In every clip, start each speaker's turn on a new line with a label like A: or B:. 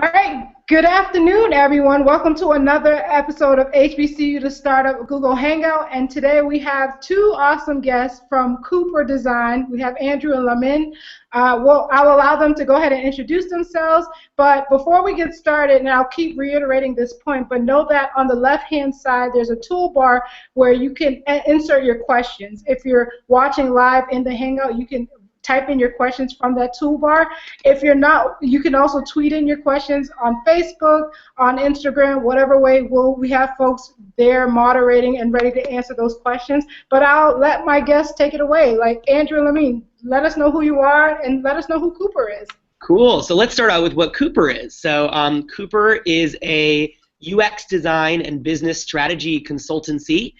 A: All right, good afternoon, everyone. Welcome to another episode of HBCU the Startup Google Hangout. And today we have two awesome guests from Cooper Design. We have Andrew and Lamin. I'll allow them to go ahead and introduce themselves. But before we get started, and I'll keep reiterating this point, but know that on the left-hand side, there's a toolbar where you can insert your questions. If you're watching live in the Hangout, you can type in your questions from that toolbar. If you're not, you can also tweet in your questions on Facebook, on Instagram, whatever way. We have folks there moderating and ready to answer those questions. But I'll let my guests take it away. Like Andrew and Lamin, let us know who you are and let us know who Cooper is.
B: Cool. So let's start out with what Cooper is. So Cooper is a UX design and business strategy consultancy.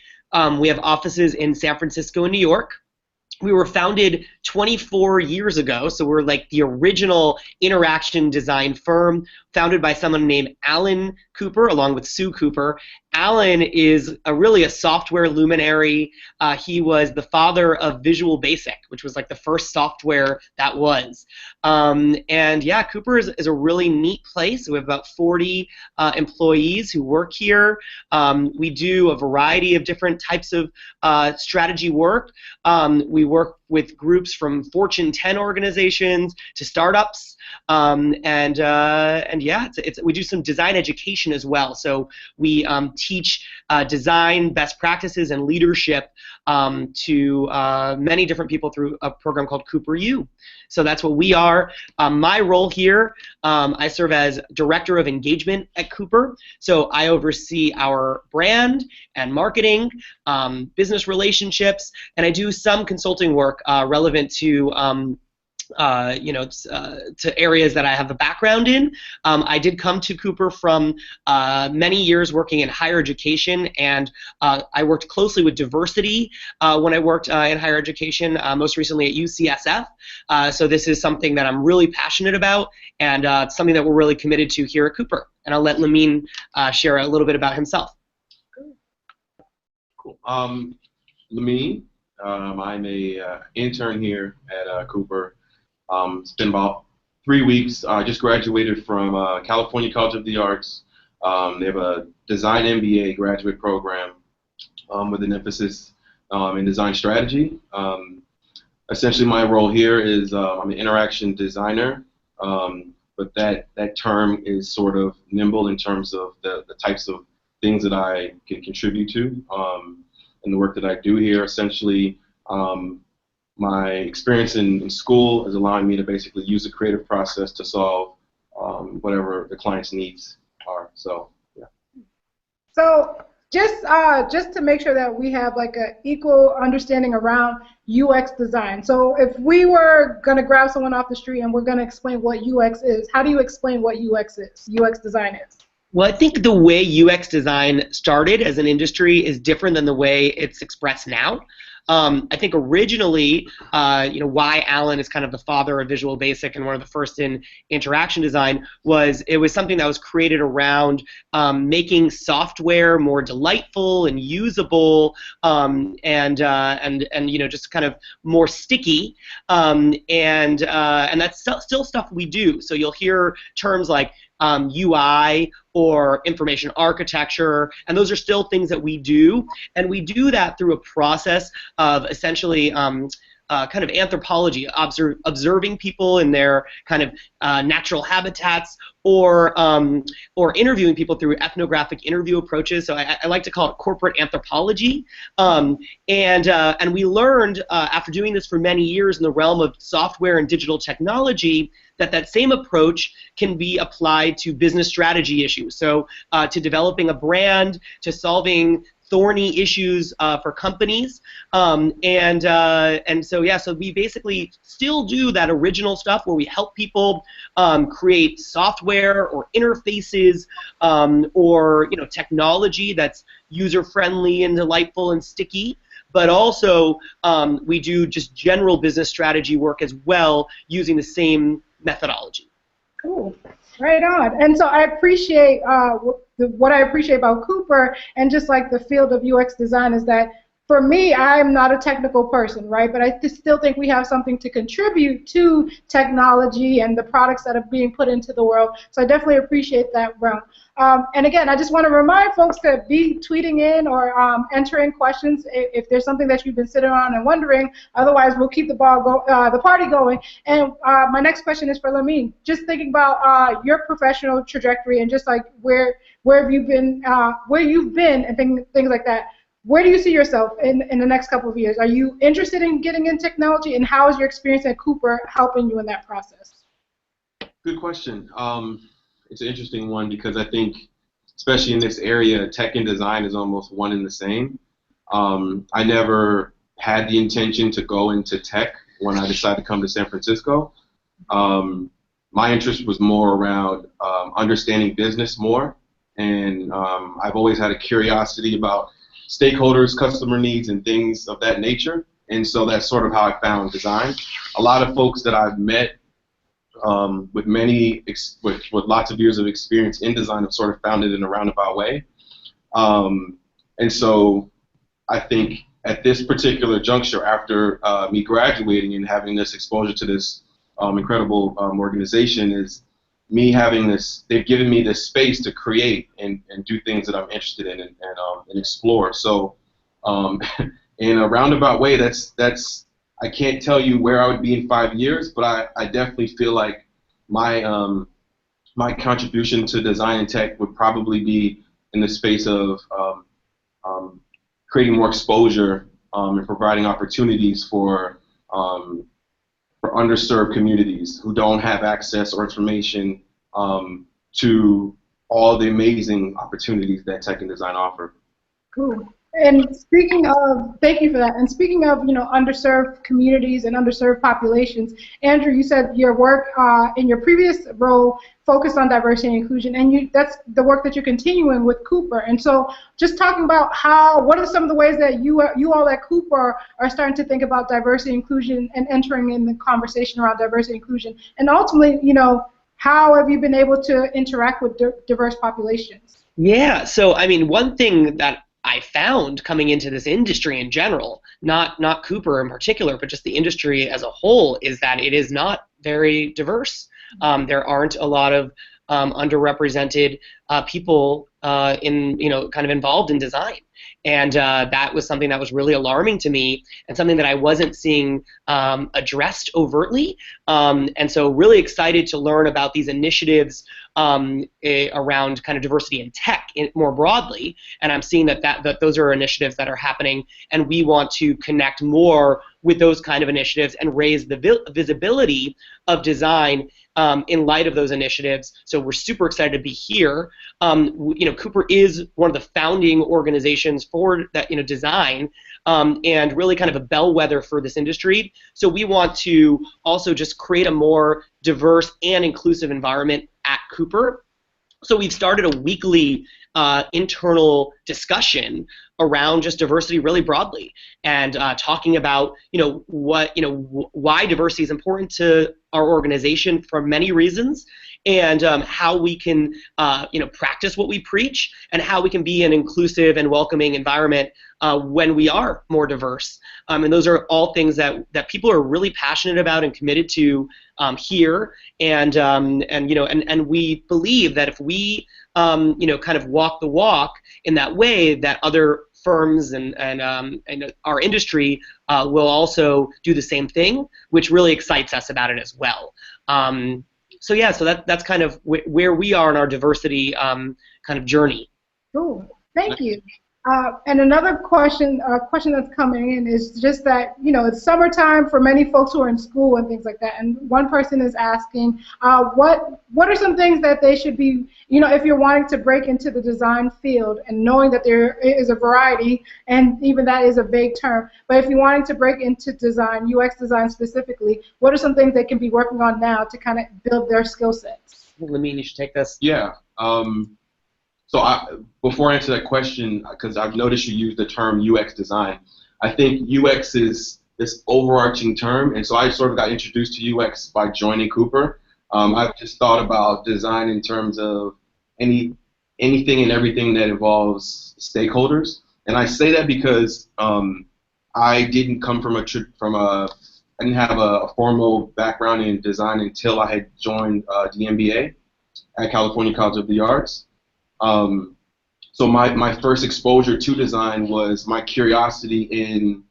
B: We have offices in San Francisco and New York. We were founded 24 years ago, so we're like the original interaction design firm, founded by someone named Alan Cooper, along with Sue Cooper. Alan is really a software luminary. He was the father of Visual Basic, which was like the first software that was. And yeah, Cooper is a really neat place. We have about 40 employees who work here. We do a variety of different types of strategy work. We work with groups from Fortune 10 organizations to startups, and yeah, we do some design education as well. So we teach design best practices and leadership to many different people through a program called Cooper U. So that's what we are. My role here, I serve as Director of Engagement at Cooper. So I oversee our brand and marketing, business relationships, and I do some consulting work relevant to to areas that I have a background in. I did come to Cooper from many years working in higher education, and I worked closely with diversity when I worked in higher education, most recently at UCSF. So this is something that I'm really passionate about, and something that we're really committed to here at Cooper. And I'll let Lamin share a little bit about himself.
C: Cool. Lamin, I'm a intern here at Cooper. It's been about 3 weeks. I just graduated from California College of the Arts. They have a design MBA graduate program with an emphasis in design strategy. Essentially, my role here is I'm an interaction designer, but that term is sort of nimble in terms of the types of things that I can contribute to in the work that I do here. Essentially, my experience in school is allowing me to basically use the creative process to solve whatever the client's needs are. So, yeah.
A: So just to make sure that we have like an equal understanding around UX design. So if we were going to grab someone off the street and we're going to explain what UX is, how do you explain what UX is, UX design is?
B: Well, I think the way UX design started as an industry is different than the way it's expressed now. I think originally, why Alan is kind of the father of Visual Basic and one of the first in interaction design was it was something that was created around making software more delightful and usable, and just kind of more sticky, and that's still stuff we do. So you'll hear terms like UI or information architecture, and those are still things that we do, and we do that through a process of essentially kind of anthropology, observing people in their kind of natural habitats, or interviewing people through ethnographic interview approaches. So I like to call it corporate anthropology. And we learned after doing this for many years in the realm of software and digital technology that same approach can be applied to business strategy issues. So to developing a brand, to solving thorny issues for companies, and so yeah, so we basically still do that original stuff where we help people create software or interfaces or technology that's user-friendly and delightful and sticky. But also we do just general business strategy work as well using the same methodology.
A: Cool. Right on. And so I appreciate what I appreciate about Cooper and just like the field of UX design is that for me, I'm not a technical person, right? But I still think we have something to contribute to technology and the products that are being put into the world. So I definitely appreciate that realm. And again, I just want to remind folks to be tweeting in or entering questions if there's something that you've been sitting on and wondering. Otherwise, we'll keep the party going. And my next question is for Lamine. Just thinking about your professional trajectory and just like where have you been, where you've been, and things like that. Where do you see yourself in the next couple of years? Are you interested in getting in technology, and how is your experience at Cooper helping you in that process?
C: Good question. It's an interesting one because I think, especially in this area, tech and design is almost one and the same. I never had the intention to go into tech when I decided to come to San Francisco. My interest was more around understanding business more, and I've always had a curiosity about stakeholders, customer needs, and things of that nature. And so that's sort of how I found design. A lot of folks that I've met with lots of years of experience in design have sort of found it in a roundabout way. And so I think at this particular juncture, after me graduating and having this exposure to this incredible organization, is me having this, they've given me this space to create and do things that I'm interested in and explore. So in a roundabout way, that's I can't tell you where I would be in 5 years, but I definitely feel like my my contribution to design and tech would probably be in the space of creating more exposure and providing opportunities for underserved communities who don't have access or information to all the amazing opportunities that tech and design offer.
A: Cool. And speaking of, thank you for that. And speaking of, underserved communities and underserved populations, Andrew, you said your work in your previous role focused on diversity and inclusion, and that's the work that you're continuing with Cooper. And so, just talking about what are some of the ways that you all at Cooper are starting to think about diversity and inclusion and entering in the conversation around diversity and inclusion, and ultimately, how have you been able to interact with diverse populations?
B: Yeah. So, I mean, one thing that I found coming into this industry in general, not Cooper in particular, but just the industry as a whole, is that it is not very diverse. There aren't a lot of underrepresented people kind of involved in design, and that was something that was really alarming to me, and something that I wasn't seeing addressed overtly. And so, really excited to learn about these initiatives around kind of diversity in tech more broadly, and I'm seeing that those are initiatives that are happening, and we want to connect more with those kind of initiatives and raise the visibility of design in light of those initiatives. So we're super excited to be here. Cooper is one of the founding organizations for that, design, and really kind of a bellwether for this industry. So we want to also just create a more diverse and inclusive environment at Cooper. So we've started a weekly internal discussion around just diversity really broadly, and talking about why diversity is important to our organization for many reasons, and how we can practice what we preach, and how we can be an inclusive and welcoming environment when we are more diverse. And those are all things that people are really passionate about and committed to here, and we believe that if we kind of walk the walk in that way, that other firms and our industry will also do the same thing, which really excites us about it as well. So that's kind of where we are in our diversity kind of journey.
A: Cool. Thank you. And another question that's coming in is just that, it's summertime for many folks who are in school and things like that. And one person is asking, what are some things that they should be, if you're wanting to break into the design field, and knowing that there is a variety, and even that is a vague term, but if you're wanting to break into design, UX design specifically, what are some things they can be working on now to kind of build their skill sets?
B: Lamine, you should take this.
C: Yeah. So before I answer that question, because I've noticed you use the term UX design, I think UX is this overarching term, and so I sort of got introduced to UX by joining Cooper. I've just thought about design in terms of anything and everything that involves stakeholders, And I say that because I didn't come from I didn't have a formal background in design until I had joined the MBA at California College of the Arts. So my first exposure to design was my curiosity in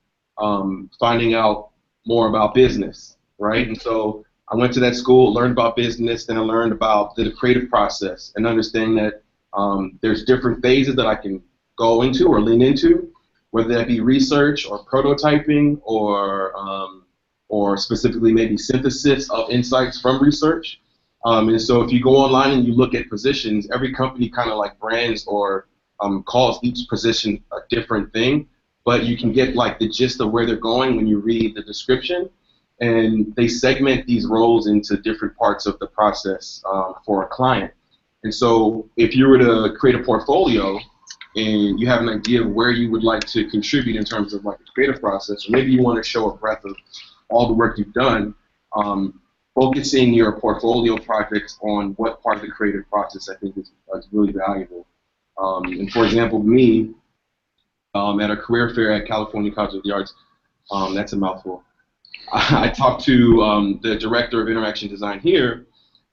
C: finding out more about business, right? And so I went to that school, learned about business, then I learned about the creative process and understanding that there's different phases that I can go into or lean into, whether that be research or prototyping or specifically maybe synthesis of insights from research. And so if you go online and you look at positions, every company kind of like brands or calls each position a different thing, but you can get like the gist of where they're going when you read the description. And they segment these roles into different parts of the process for a client. And so if you were to create a portfolio and you have an idea of where you would like to contribute in terms of like the creative process, or maybe you want to show a breadth of all the work you've done, focusing your portfolio projects on what part of the creative process I think is really valuable. And for example, me, at a career fair at California College of the Arts, that's a mouthful. I talked to the director of interaction design here,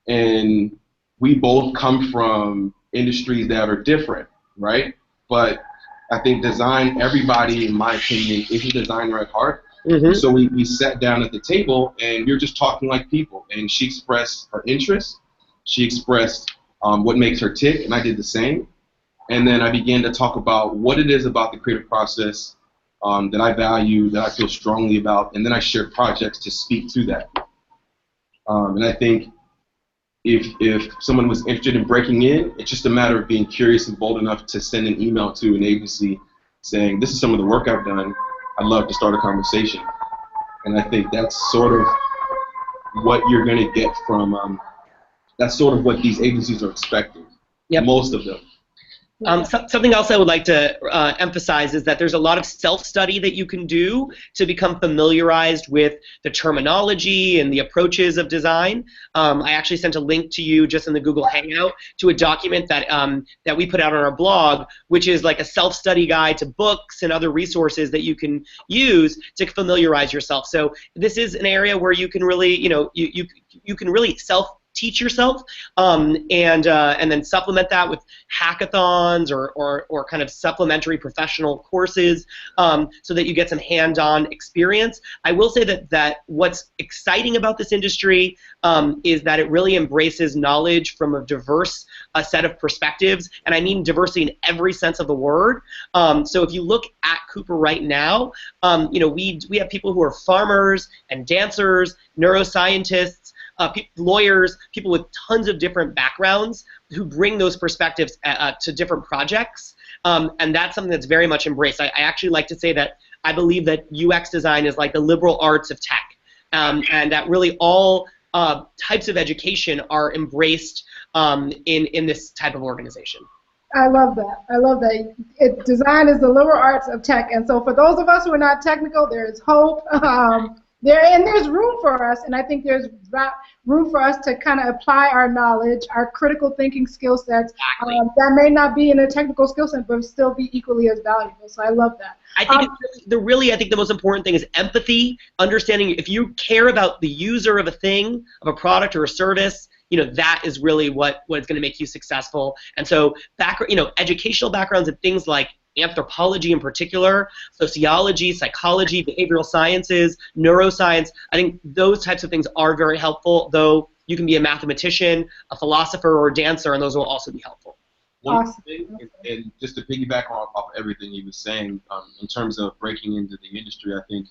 C: and we both come from industries that are different, right? But I think design, everybody, in my opinion, is a designer at heart. Mm-hmm. So we sat down at the table, and you're just talking like people. And she expressed her interest. She expressed what makes her tick, and I did the same. And then I began to talk about what it is about the creative process that I value, that I feel strongly about, and then I shared projects to speak to that. And I think if someone was interested in breaking in, it's just a matter of being curious and bold enough to send an email to an agency saying, this is some of the work I've done. I'd love to start a conversation. And I think that's sort of what you're going to get from, that's sort of what these agencies are expecting, yep. Most of them.
B: Something else I would like to emphasize is that there's a lot of self-study that you can do to become familiarized with the terminology and the approaches of design. I actually sent a link to you just in the Google Hangout to a document that that we put out on our blog, which is like a self-study guide to books and other resources that you can use to familiarize yourself. So this is an area where you can really, you can really teach yourself, and then supplement that with hackathons or kind of supplementary professional courses, so that you get some hands-on experience. I will say that what's exciting about this industry is that it really embraces knowledge from a diverse set of perspectives, and I mean diversity in every sense of the word. So if you look at Cooper right now, we have people who are farmers and dancers, neuroscientists, lawyers, people with tons of different backgrounds who bring those perspectives to different projects, and that's something that's very much embraced. I actually like to say that I believe that UX design is like the liberal arts of tech, and that really all types of education are embraced in this type of organization.
A: I love that. I love that. Design is the liberal arts of tech, and so for those of us who are not technical, there is hope. There's room for us, and I think there's room for us to kind of apply our knowledge, our critical thinking skill sets, exactly. That may not be in a technical skill set, but still be equally as valuable. So I love that.
B: I think I think the most important thing is empathy, understanding if you care about the user of a thing, of a product or a service, that is really what is going to make you successful. And so educational backgrounds and things like anthropology in particular, sociology, psychology, behavioral sciences, neuroscience, I think those types of things are very helpful, though you can be a mathematician, a philosopher, or a dancer, and those will also be helpful.
C: One thing, and just to piggyback off everything you were saying, in terms of breaking into the industry, I think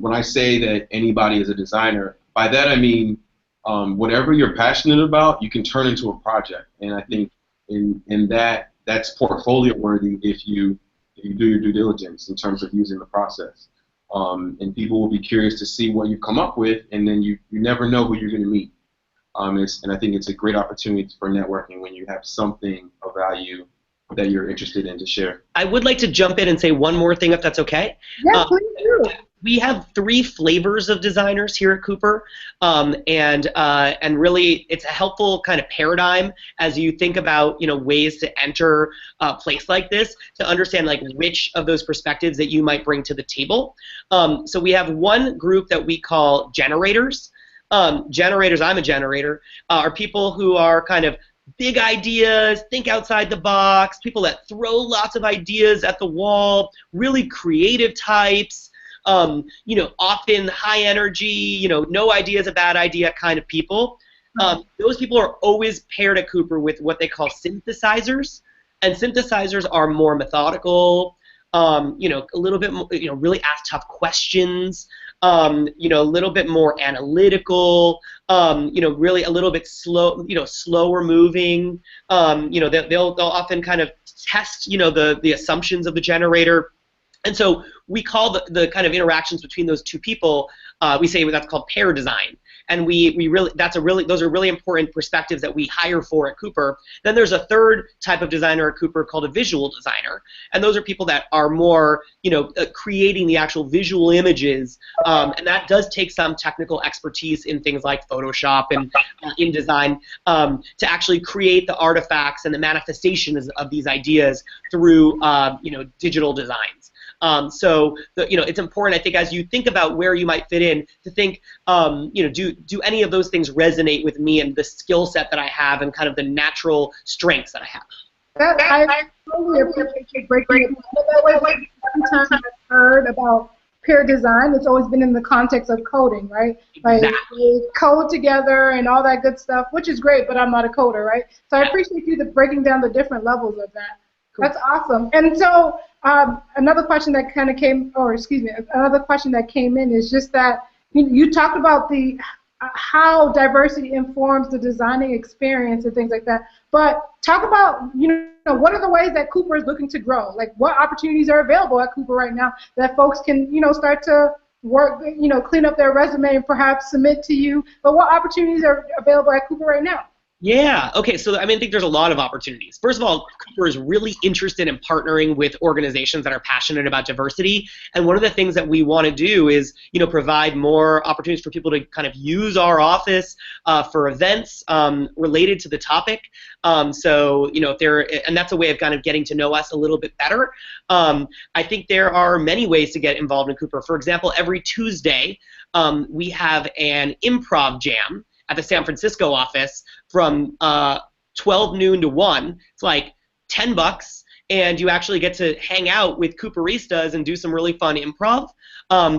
C: when I say that anybody is a designer, by that I mean whatever you're passionate about, you can turn into a project. And I think in that's portfolio worthy if you do your due diligence in terms of using the process. And people will be curious to see what you come up with, and then you never know who you're going to meet. And I think it's a great opportunity for networking when you have something of value that you're interested in to share.
B: I would like to jump in and say one more thing, if that's okay.
A: Yeah, please do.
B: We have three flavors of designers here at Cooper, and really it's a helpful kind of paradigm as you think about ways to enter a place like this to understand like which of those perspectives that you might bring to the table. So we have one group that we call generators. Generators, I'm a generator, are people who are kind of big ideas, think outside the box, people that throw lots of ideas at the wall, really creative types. Often high energy, no idea is a bad idea kind of people. Those people are always paired at Cooper with what they call synthesizers, and synthesizers are more methodical, a little bit more, really ask tough questions, a little bit more analytical, really a little bit slower moving. They'll often kind of test, the assumptions of the generator. And so we call the kind of interactions between those two people, we say that's called pair design. And those are really important perspectives that we hire for at Cooper. Then there's a third type of designer at Cooper called a visual designer. And those are people that are more, creating the actual visual images. And that does take some technical expertise in things like Photoshop and InDesign to actually create the artifacts and the manifestations of these ideas through, digital designs. So it's important, I think, as you think about where you might fit in, to think, do any of those things resonate with me and the skill set that I have and kind of the natural strengths that I have?
A: I totally appreciate you breaking it down that way. Every time I've heard about peer design, it's always been in the context of coding, right?
B: Exactly.
A: Like we code together and all that good stuff, which is great, but I'm not a coder, right? So I appreciate you breaking down the different levels of that. Cool. That's awesome. And so another question that kind of another question that came in is just that you talked about how diversity informs the designing experience and things like that. But talk about, what are the ways that Cooper is looking to grow? Like, what opportunities are available at Cooper right now that folks can, start to work, clean up their resume and perhaps submit to you? But what opportunities are available at Cooper right now?
B: Yeah, okay, so I think there's a lot of opportunities. First of all, Cooper is really interested in partnering with organizations that are passionate about diversity, and one of the things that we want to do is, provide more opportunities for people to kind of use our office for events related to the topic. And that's a way of kind of getting to know us a little bit better. I think there are many ways to get involved in Cooper. For example, every Tuesday, we have an improv jam at the San Francisco office from 12 noon to 1. It's like $10, and you actually get to hang out with Cooperistas and do some really fun improv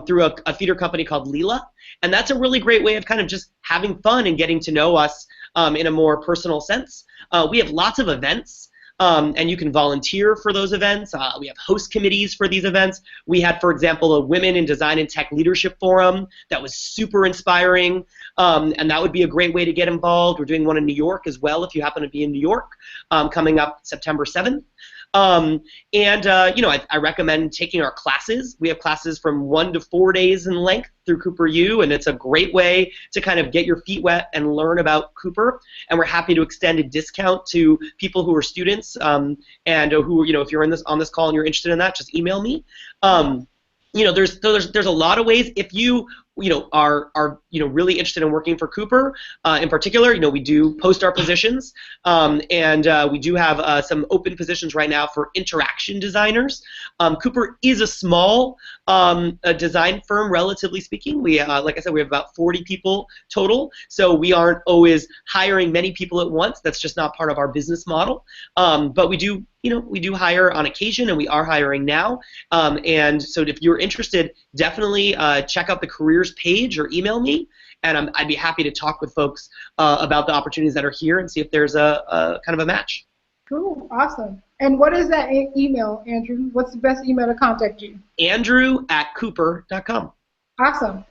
B: through a theater company called Leela. And that's a really great way of kind of just having fun and getting to know us in a more personal sense. We have lots of events. And you can volunteer for those events. We have host committees for these events. We had, for example, a Women in Design and Tech Leadership Forum that was super inspiring, and that would be a great way to get involved. We're doing one in New York as well if you happen to be in New York, coming up September 7th. I recommend taking our classes. We have classes from 1 to 4 days in length through Cooper U, and it's a great way to kind of get your feet wet and learn about Cooper. And we're happy to extend a discount to people who are students and who, if you're on this call and you're interested in that, just email me. There's a lot of ways. If you are really interested in working for Cooper in particular, we do post our positions, and we do have some open positions right now for interaction designers. Cooper is a small design firm, relatively speaking. We, like I said, we have about 40 people total, so we aren't always hiring many people at once. That's just not part of our business model. But we do hire on occasion, and we are hiring now. And so if you're interested, definitely check out the careers page or email me, and I'd be happy to talk with folks about the opportunities that are here and see if there's a kind of a match.
A: Cool, awesome. And what is that email, Andrew? What's the best email to contact you?
B: Andrew@cooper.com.
A: Awesome.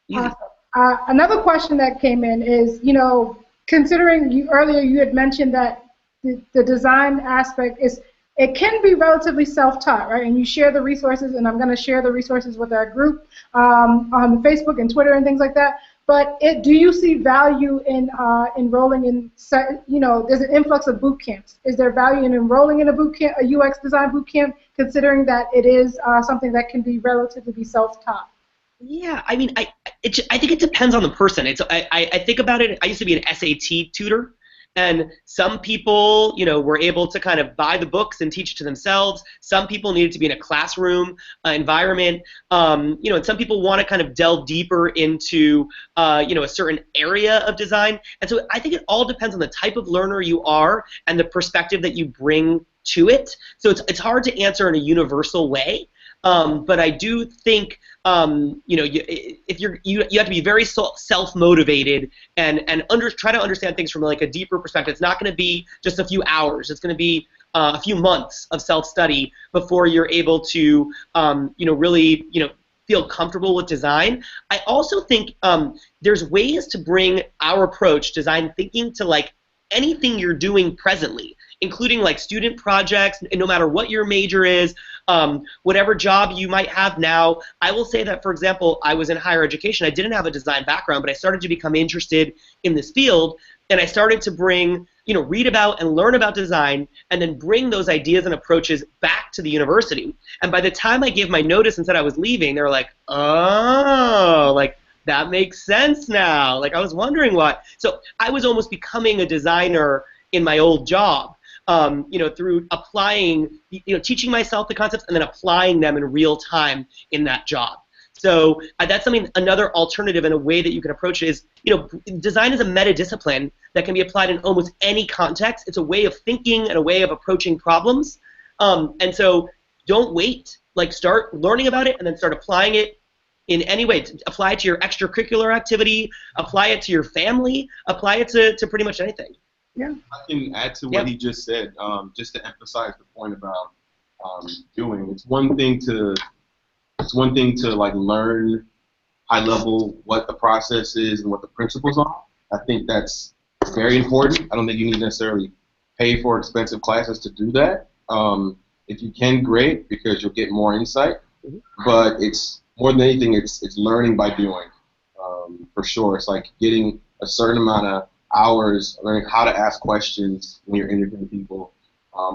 B: Easy.
A: Awesome. Another question that came in is, considering earlier you had mentioned that the design aspect it can be relatively self-taught, right? And you share the resources, and I'm going to share the resources with our group on Facebook and Twitter and things like that. But do you see value in enrolling in, there's an influx of boot camps. Is there value in enrolling in a boot camp, a UX design boot camp, considering that it is something that can be relatively self-taught?
B: Yeah, I mean, I think it depends on the person. I think about it. I used to be an SAT tutor, and some people, were able to kind of buy the books and teach it to themselves. Some people needed to be in a classroom environment, and some people want to kind of delve deeper into, a certain area of design. And so I think it all depends on the type of learner you are and the perspective that you bring to it. So it's hard to answer in a universal way. But I do think if you have to be very self-motivated and try to understand things from like a deeper perspective. It's not going to be just a few hours. It's going to be a few months of self-study before you're able to really feel comfortable with design. I also think there's ways to bring our approach, design thinking, to like anything you're doing presently, including like student projects, and no matter what your major is, whatever job you might have now. I will say that, for example, I was in higher education. I didn't have a design background, but I started to become interested in this field, and I started to read about and learn about design, and then bring those ideas and approaches back to the university. And by the time I gave my notice and said I was leaving, they were like, oh, like, that makes sense now. Like, I was wondering what. So I was almost becoming a designer in my old job, through applying, teaching myself the concepts and then applying them in real time in that job. So that's another alternative and a way that you can approach it is, design is a meta discipline that can be applied in almost any context. It's a way of thinking and a way of approaching problems. And so don't wait. Like, start learning about it and then start applying it in any way. Apply it to your extracurricular activity, apply it to your family, apply it to pretty much anything.
A: Yeah.
C: I can add to what he just said, just to emphasize the point about doing. It's one thing to like learn high level what the process is and what the principles are. I think that's very important. I don't think you need to necessarily pay for expensive classes to do that. If you can, great, because you'll get more insight. But it's more than anything, it's learning by doing. For sure, it's like getting a certain amount of hours learning how to ask questions when you're interviewing people,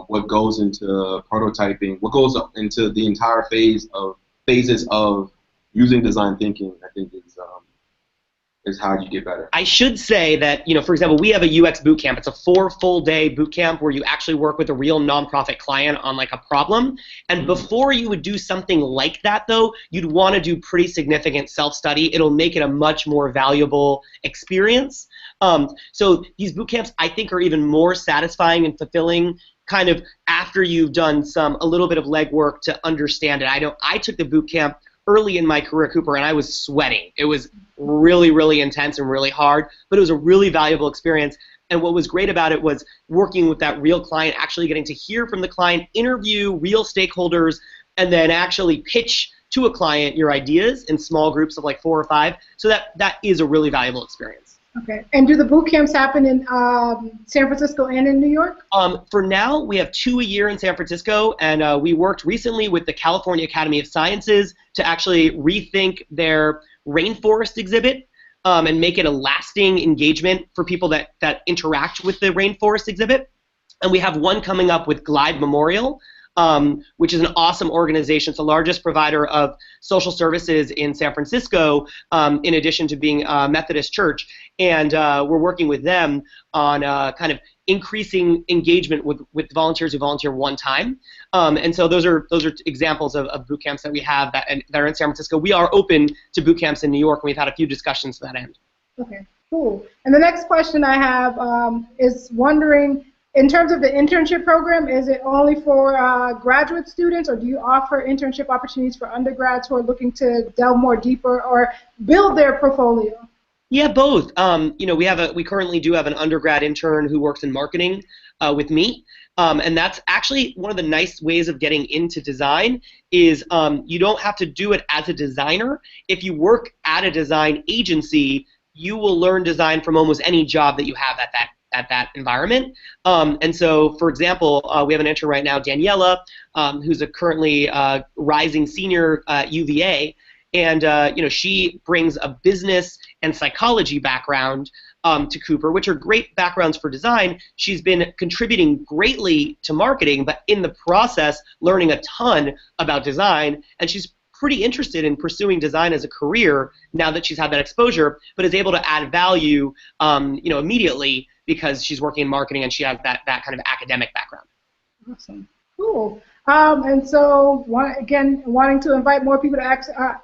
C: what goes into prototyping, what goes into the entire phases of using design thinking, I think is how you get better.
B: I should say that, for example, we have a UX bootcamp. It's a 4 full-day bootcamp where you actually work with a real nonprofit client on like a problem. And before you would do something like that, though, you'd want to do pretty significant self-study. It'll make it a much more valuable experience. So these bootcamps, I think, are even more satisfying and fulfilling kind of after you've done a little bit of legwork to understand it. I know I took the bootcamp early in my career at Cooper, and I was sweating. It was really, really intense and really hard, but it was a really valuable experience. And what was great about it was working with that real client, actually getting to hear from the client, interview real stakeholders, and then actually pitch to a client your ideas in small groups of like 4 or 5. So that is a really valuable experience.
A: Okay. And do the boot camps happen in San Francisco and in New York?
B: For now, we have 2 a year in San Francisco, and we worked recently with the California Academy of Sciences to actually rethink their rainforest exhibit and make it a lasting engagement for people that interact with the rainforest exhibit. And we have one coming up with Glide Memorial, which is an awesome organization. It's the largest provider of social services in San Francisco, in addition to being a Methodist church. And we're working with them on kind of increasing engagement with volunteers who volunteer one time. And so those are examples of boot camps that we have that are in San Francisco. We are open to boot camps in New York, and we've had a few discussions to that end.
A: Okay, cool. And the next question I have is wondering, in terms of the internship program, is it only for graduate students, or do you offer internship opportunities for undergrads who are looking to delve more deeper or build their portfolio?
B: Yeah, both. We currently do have an undergrad intern who works in marketing with me, and that's actually one of the nice ways of getting into design is you don't have to do it as a designer. If you work at a design agency, you will learn design from almost any job that you have at that environment. And so, for example, we have an intern right now, Daniela, who's a currently rising senior at UVA, and she brings a business and psychology background to Cooper, which are great backgrounds for design. She's been contributing greatly to marketing, but in the process, learning a ton about design, and she's pretty interested in pursuing design as a career now that she's had that exposure, but is able to add value, immediately because she's working in marketing and she has that kind of academic background.
A: Awesome. Cool. And so, wanting to invite more people to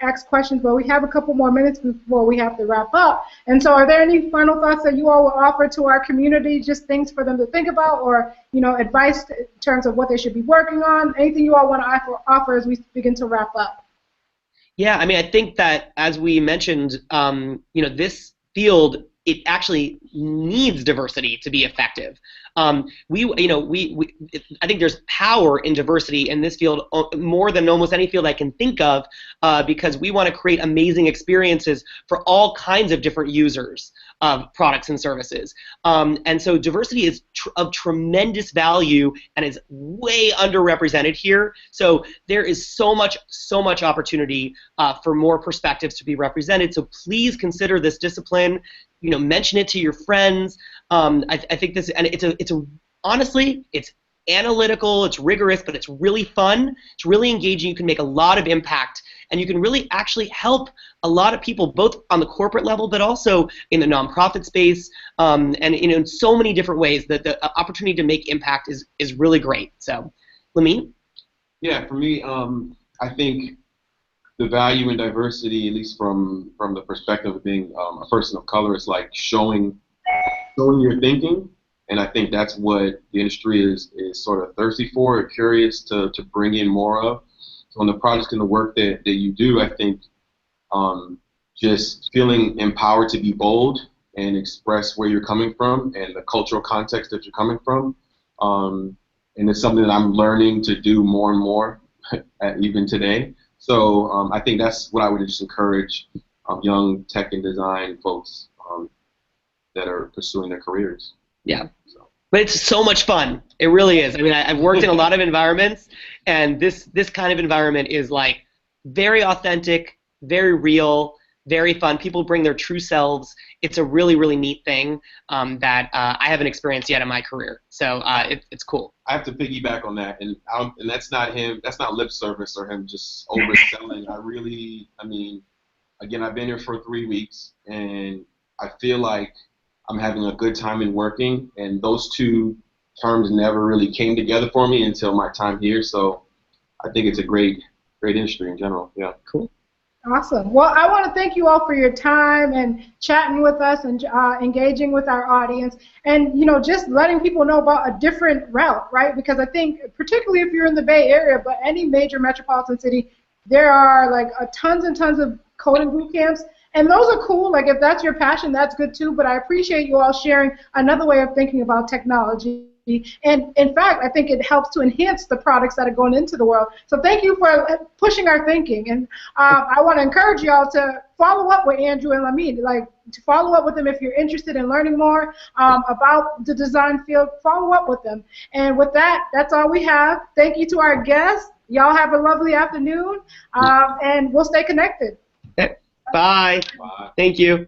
A: ask questions, but we have a couple more minutes before we have to wrap up. And so, are there any final thoughts that you all will offer to our community, just things for them to think about, or advice in terms of what they should be working on? Anything you all want to offer as we begin to wrap up?
B: Yeah, I mean, I think that as we mentioned, this field, it actually needs diversity to be effective. I think there's power in diversity in this field more than almost any field I can think of, because we want to create amazing experiences for all kinds of different users of products and services. And so diversity is of tremendous value and is way underrepresented here. So there is so much opportunity for more perspectives to be represented. So please consider this discipline. Mention it to your friends. I think this, and honestly, it's analytical, it's rigorous, but it's really fun. It's really engaging. You can make a lot of impact, and you can really actually help a lot of people, both on the corporate level, but also in the nonprofit space, and in so many different ways. That the opportunity to make impact is really great. So, Lamine? Yeah, for me, I think the value in diversity, at least from the perspective of being a person of color, is like showing your thinking, and I think that's what the industry is sort of thirsty for, or curious to bring in more of. So on the projects and the work that you do, I think just feeling empowered to be bold and express where you're coming from and the cultural context that you're coming from, and it's something that I'm learning to do more and more, even today. So I think that's what I would just encourage young tech and design folks that are pursuing their careers. Yeah. So. But it's so much fun. It really is. I mean, I've worked in a lot of environments, and this kind of environment is like very authentic, very real, very fun. People bring their true selves. It's a really, really neat thing that I haven't experienced yet in my career. So it's cool. I have to piggyback on that, and that's not him. That's not lip service or him just overselling. I mean, again, I've been here for 3 weeks, and I feel like I'm having a good time in working, and those two terms never really came together for me until my time here. So I think it's a great industry in general. Yeah. Cool.
A: Awesome. Well, I want to thank you all for your time and chatting with us and engaging with our audience, and just letting people know about a different route, right? Because I think, particularly if you're in the Bay Area, but any major metropolitan city, there are like tons and tons of coding boot camps, and those are cool. Like, if that's your passion, that's good too. But I appreciate you all sharing another way of thinking about technology. And in fact, I think it helps to enhance the products that are going into the world. So thank you for pushing our thinking. And I want to encourage y'all to follow up with Andrew and Lamine. Like, to follow up with them if you're interested in learning more about the design field. Follow up with them. And with that, that's all we have. Thank you to our guests. Y'all have a lovely afternoon, and we'll stay connected.
B: Bye. Bye. Thank you.